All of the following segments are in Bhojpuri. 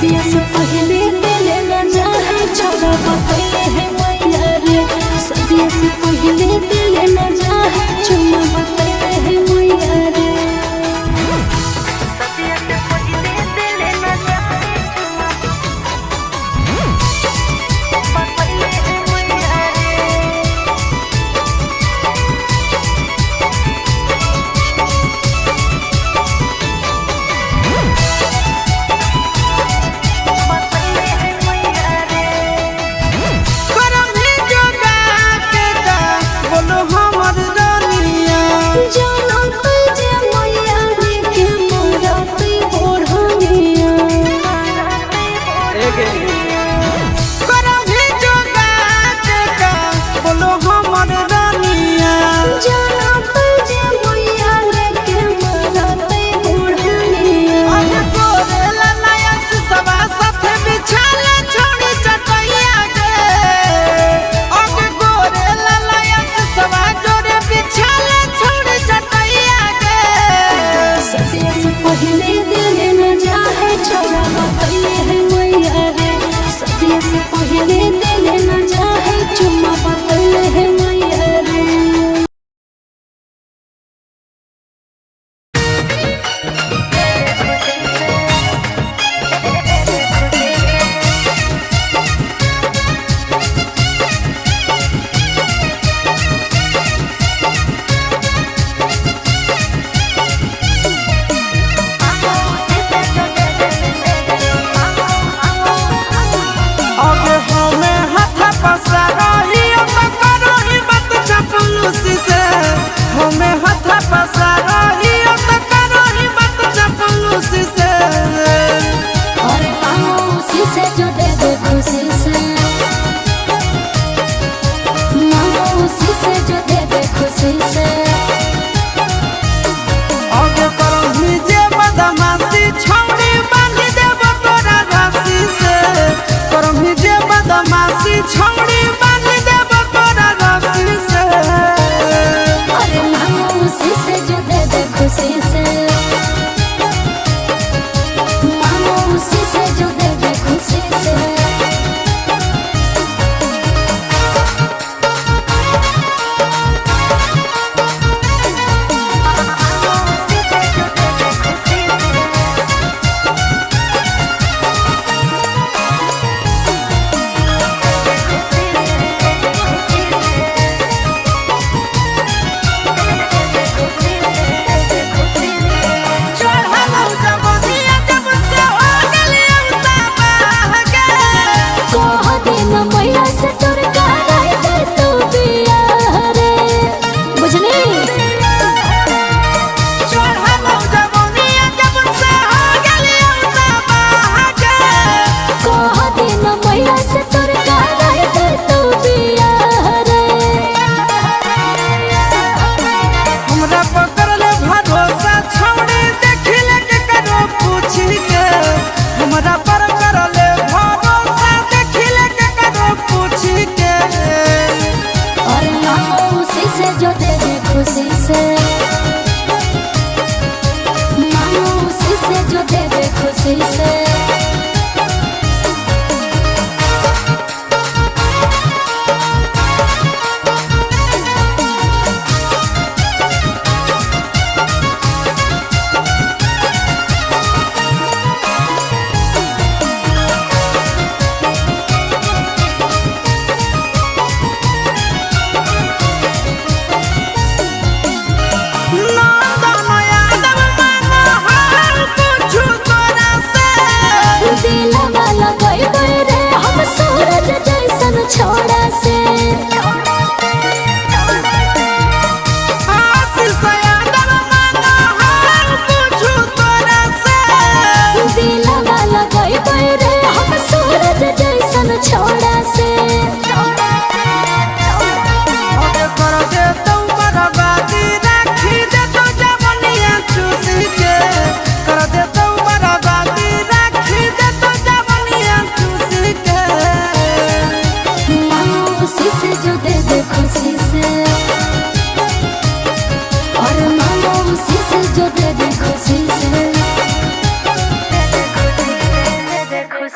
सदिया से पहले दिले न जाए छोड़ा बतैले है मैया रे। सदिया से पहले दिले न जाए छोड़ा बतैले है मैया रे। सदिया से पहले दिले न जाए छोड़ा बतैले है मैया रे।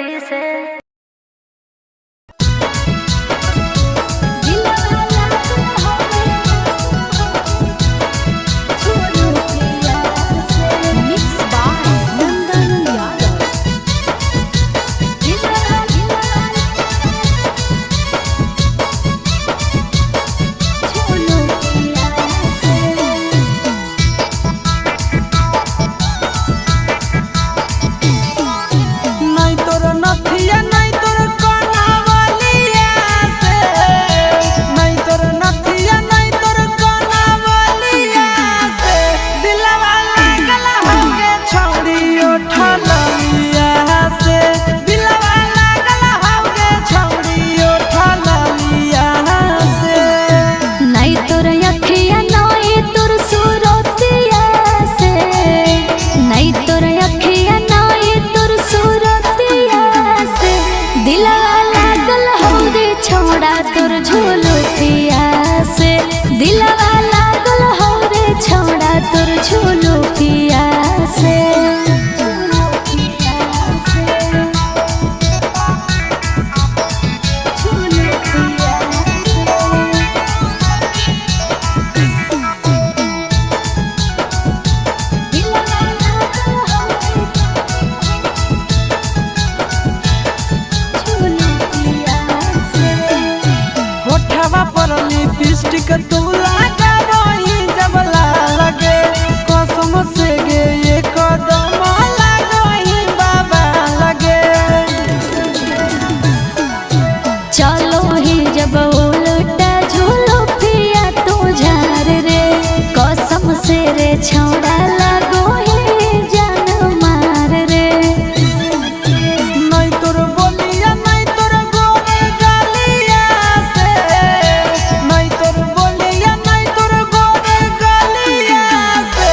खुशी से। छौड़ा लगो हे जान मार रे। नहीं तोर बोलिया नहीं तोर गोरे गालिया से, नहीं तोर बोलिया नहीं तोर गोरे गालिया से,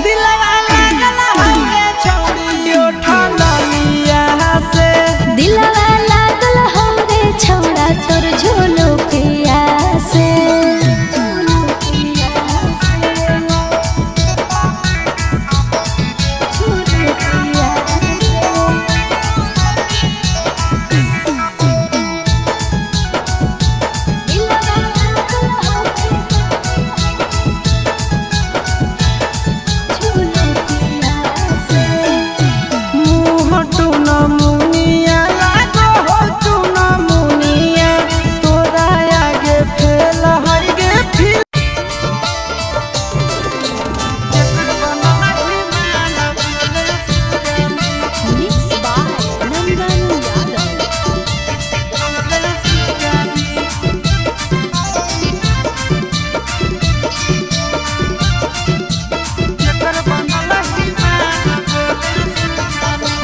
दिलवा लागल हवे छौड़ी उठा लिया से, दिलवा लागल हवे छौड़ा तोर झोलो पिया से।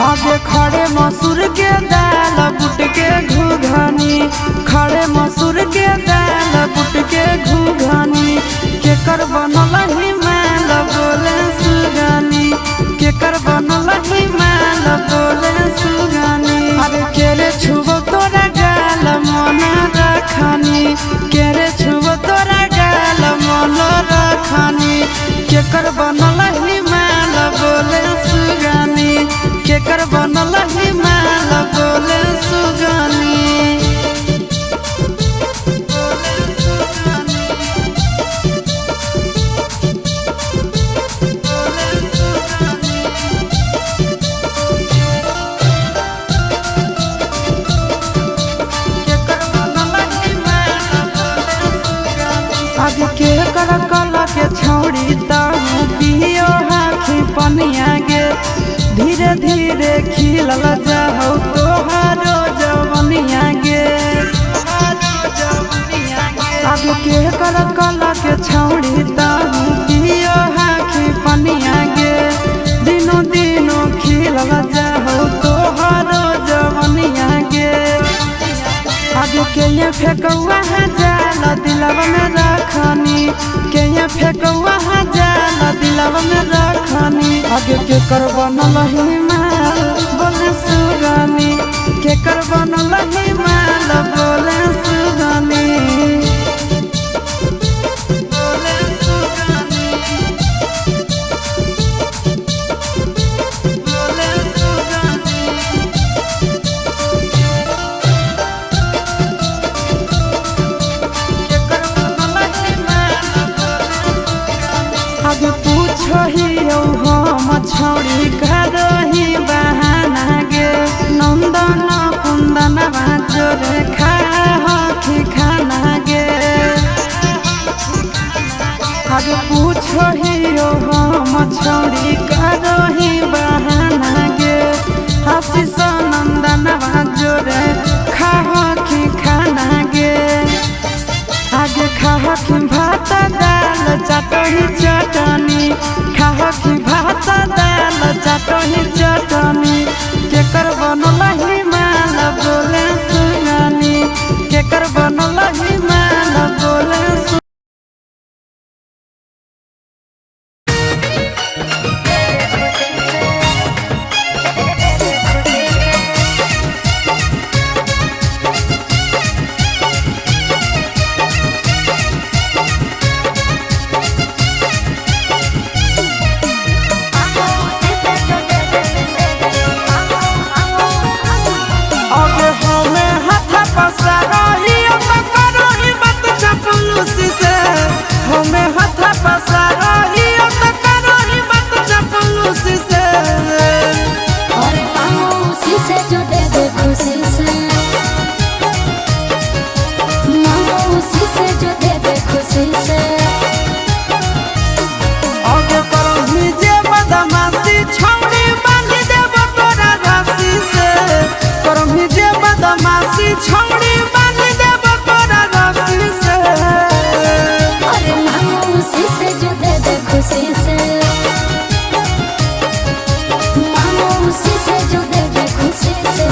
आगे खड़े मसूर के दाल बुट के घुघनी, खड़े मसूर के दाल बुट के घुघनी, केकर बनल हिमाल बोले सुगानी, केकर बनल हिमाल बोले सुगानी। अरे केरे छुबो तोरा गाल मन रखनी, केरे छुबो तोरा गाल मन रखनी, केकर बनल हिमाल बोले सुगानी, केकर बनल हिमाल बोले सुगानी। आगे के कर कला के छौड़ी ताहू पियो हाथी पनिया गे, धीरे धीरे खिलल जाहौ तोहारो जवनिया गे। आगे के कर कला के छौड़ी ताहू पियो हाथी पनिया गे, दिनों दिनों खिलल जाहौ तोहारो जवनिया गे। आगे के ये फेकौआ जाल दिलवा में रखनी, के ये फेकौआ जाल दिलवा में रखनी। आगे के कर बनल हिमाल बोले सुगानी, के कर बनल हिमाल बोले सुगानी। जोरे खाखी खाना गे आगे पूछो ही हम छोड़ी करही बहाना गे आशीष नंदनवा जोरे खाखी खाना गे आगे खाखी भात दाल चटनी चटनी खाखी भात दाल चटनी चटनी केकर बनल ही माल बोले सुनानी केकर बनल ही माल बोले छौड़ी बांध देब तोरा रस्सी से अरे मौसी से जो दे दे खुशी से मौसी से जो दे दे खुशी से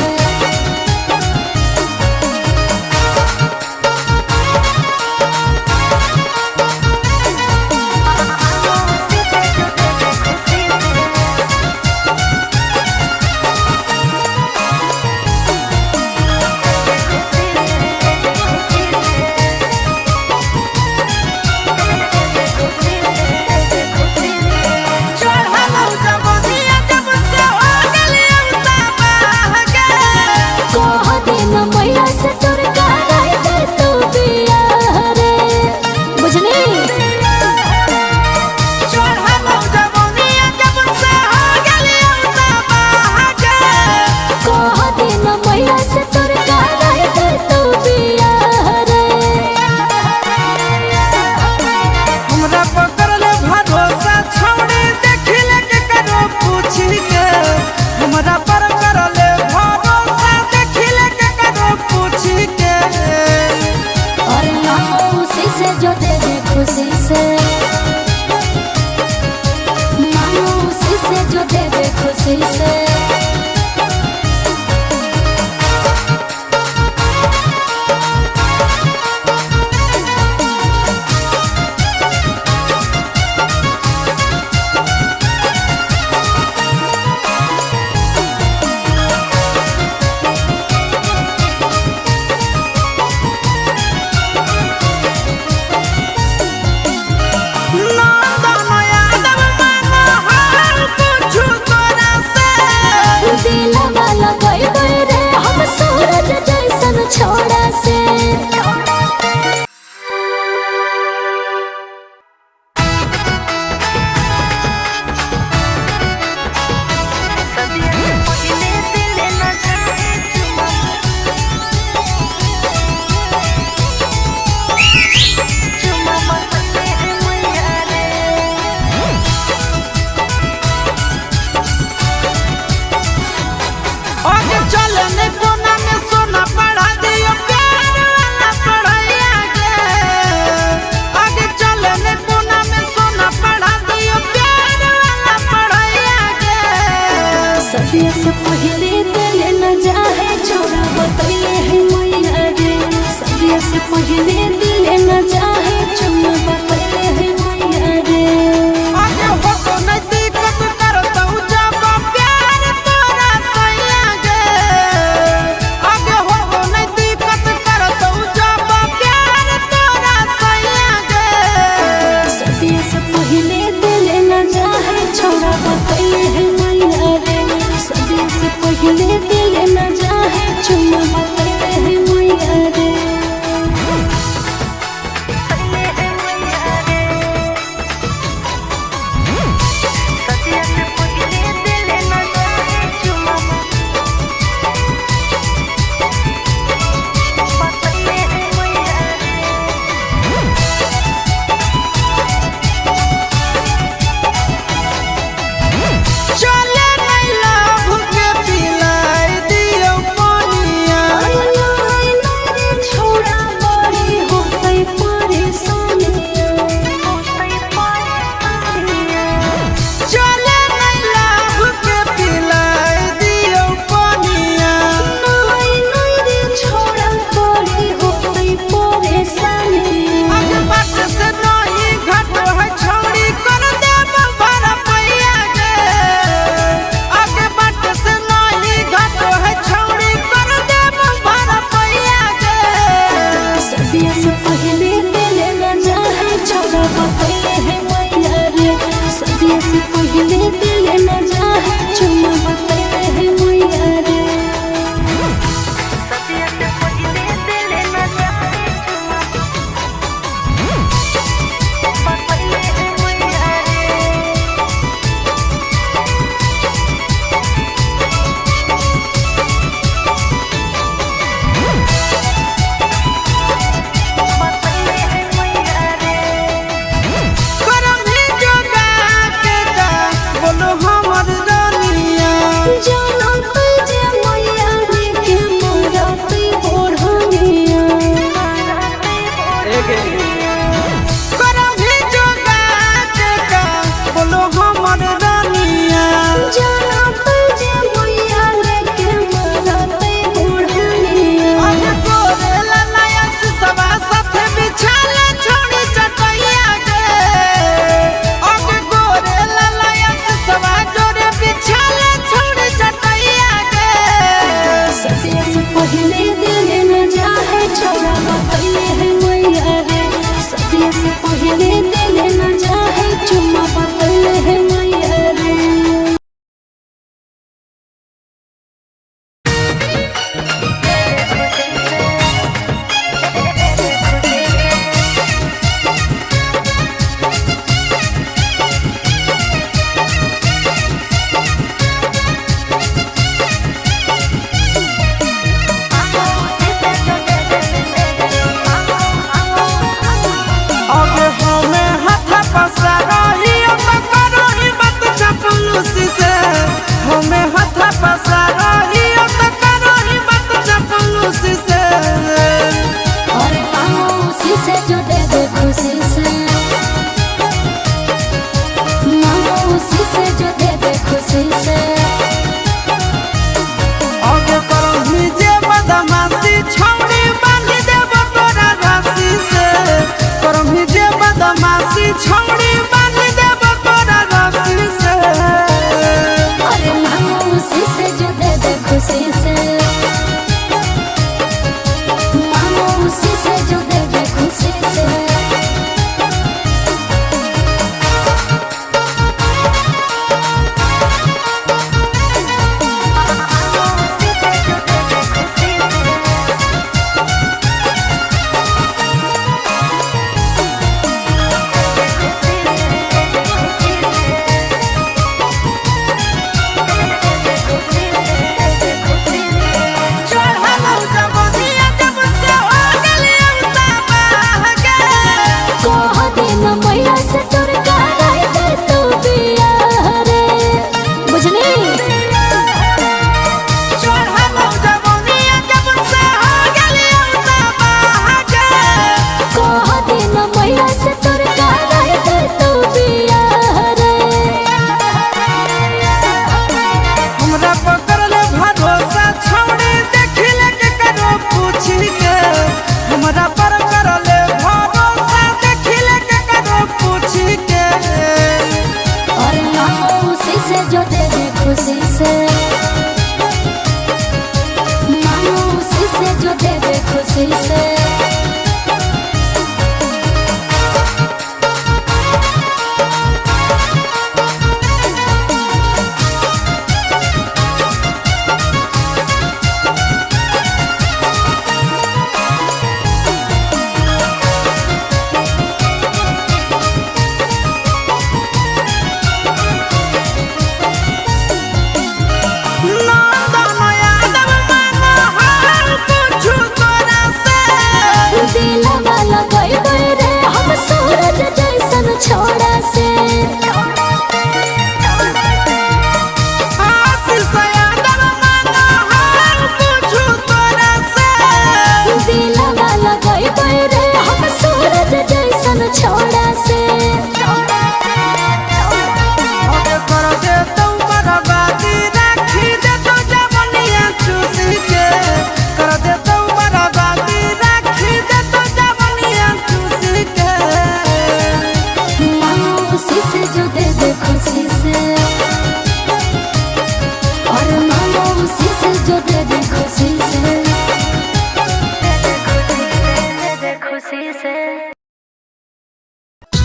पहले